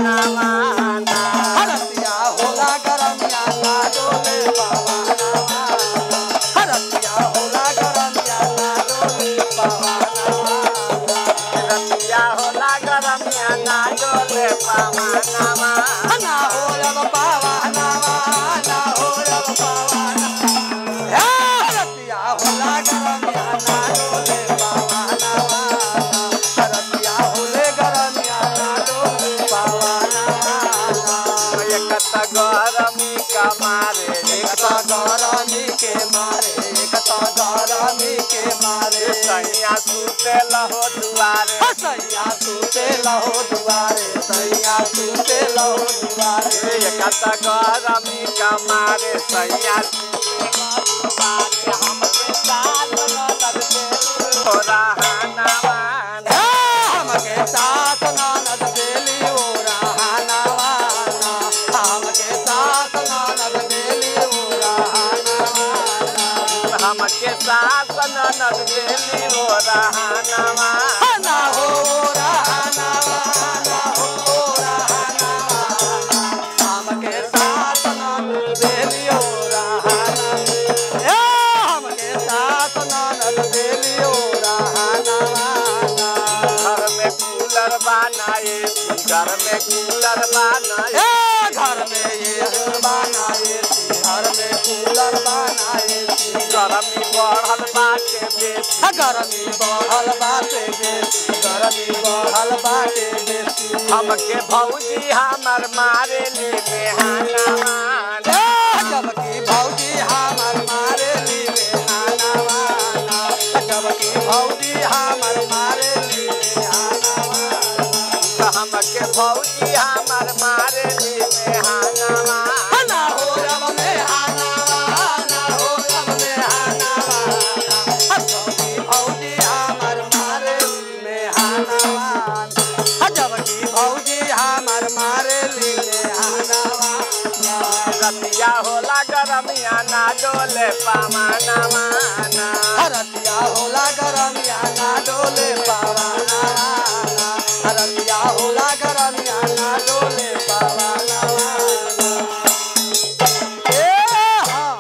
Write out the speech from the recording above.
पवनवाना रतिया होला गरमिया ना डोले पवनवा रतिया होला गरमिया ना डोले पवनवा रतिया होला गरमिया ना डोले पवनवा ना हो जब पवनवा ना हो जब पवनवा रतिया होला गरमिया ना डोले पवनवा रतिया होले गरमिया ना डोले पवनवा एक त गरमी का मारे एक तो गरमी के मारे एक तो गरमी के मारे सैया सुते लहो दुआरे सैया सूते लहो दुआरे सैया सूते लहो दुआरे एक त गरमी का मारे सैया सुते लहो दुआरे हमके साथ ननद के हो रहनवाना हमके साथ ननद देली ओ रहनवाना हमके साथ ननद देली ओ रहनवाना हमके साथ ननद देली हो रहनवाना ना हो रहनवाना हो रहनवाना हमके साथ ननद देली ओ रहनवाना हमके साथ ननद देली ओ रहनवाना घर में कूलर बनाए घर में कूलर बनाए घर में ये बनाए घर में कूलर बनाए गरमी बढ़ल बाटे बेसी गरमी बढ़ल बाटे बेसी गरमी बढ़ल बाटे बेसी हमके भौजी हमर मारे ले बेहानवाना जबकि भौजी हमर मारे ली बेहानवाना जबकि भौजी हमर मारे ली बेहानवाना हमके भौजी हमर मारे ले बेहानवाना ना हो रब में हानवाना हो रब में हानवाना जबकि भौजी हमर मारे में हानवाना जबकि भौजी हमर मारे ली में हानवाना रतिया होला गरमिया ना डोले पवनवाना रतिया होला गरम